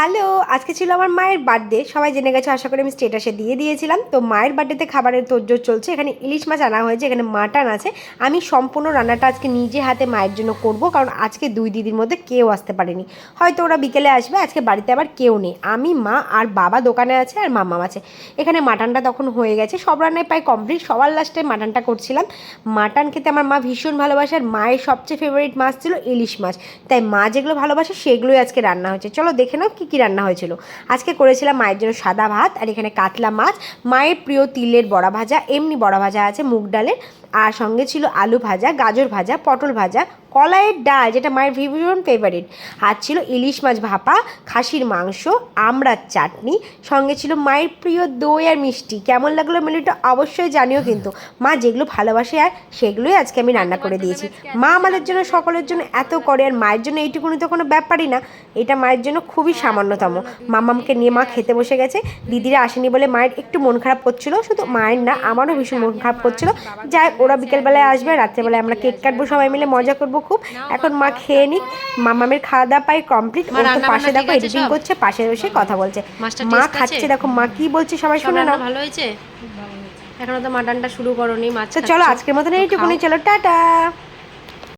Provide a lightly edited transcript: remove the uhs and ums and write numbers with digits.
Hello, আজকে ছিল আমার মায়ের বার্থডে। সবাই জেনে গেছে, আশা করি আমি স্টেটাসে দিয়ে দিয়েছিলাম। তো মায়ের বার্থডেতে খাবারের তোড়জোড় চলছে। এখানে ইলিশ মাছ আনা হয়েছে, এখানে মাটন আছে। আমি সম্পূর্ণ রান্নাটা আজকে নিজে হাতে মায়ের জন্য করব, কারণ আজকে দুই দিদির মধ্যে কেউ আসতে পারেনি। হয়তো ওরা বিকেলে আসবে, আজকে বাড়িতে আবার কেউ নেই। আমি, মা আর বাবা দোকানে আছে, আর মাম্মা আছে। এখানে মাটনটা তখন হয়ে গেছে, সব রান্নায় প্রায় কমপ্লিট। সবার লাস্টে মাটনটা করছিলাম। মাটন খেতে আমার মা ভীষণ ভালোবাসে, আর মায়ের সবচেয়ে ফেভারিট মাছ ছিল ইলিশ মাছ। তাই মা যেগুলো ভালোবাসে সেগুলোই আজকে রান্না হয়েছে। চলো দেখে নাও কী কী রান্না হয়েছিল। আজকে করেছিলাম মায়ের জন্য সাদা ভাত, আর এখানে কাতলা মাছ, মায়ের প্রিয় তিলের বড়া ভাজা, এমনি বড়া ভাজা আছে মুগ ডালের, আর সঙ্গে ছিল আলু ভাজা, গাজর ভাজা, পটল ভাজা, কলাইয়ের ডাল যেটা মায়ের ভীষণ ফেভারিট, আর ছিল ইলিশ মাছ ভাপা, খাসির মাংস, আমড়ার চাটনি, সঙ্গে ছিল মায়ের প্রিয় দই আর মিষ্টি। কেমন লাগলো মেনুটা অবশ্যই জানিও কিন্তু। মা যেগুলো ভালোবাসে আর সেগুলোই আজকে আমি রান্না করে দিয়েছি। মা আমাদের জন্য সকলের জন্য এত করে, আর মায়ের জন্য এইটুকুনি তো কোনো ব্যাপারই না, এটা মায়ের জন্য খুবই সামান্যতম। মামামকে নিয়ে মা খেতে বসে গেছে। দিদিরা আসেনি বলে মায়ের একটু মন খারাপ করছিল, শুধু মায়ের না আমারও ভীষণ মন খারাপ করছিল। যাই ওরা বিকেলবেলায় আসবে, রাত্রেবেলায় আমরা কেক কাটবো, সবাই মিলে মজা করবো খুব। এখন মা খেয়ে নিক। মামামের খাওয়া দাওয়া পাই কমপ্লিট। ও তো পাশে দেখো এডিটিং করছে, পাশে বসে কথা বলছে। মা খাচ্ছে, দেখো মা কি বলছে সবাই শুনে নাও। ভালো হয়েছে? এখনো তো মাটনটা শুরু করোনি মাছ। তো চলো আজকের মতন এইটুকুনি, চলো টাটা।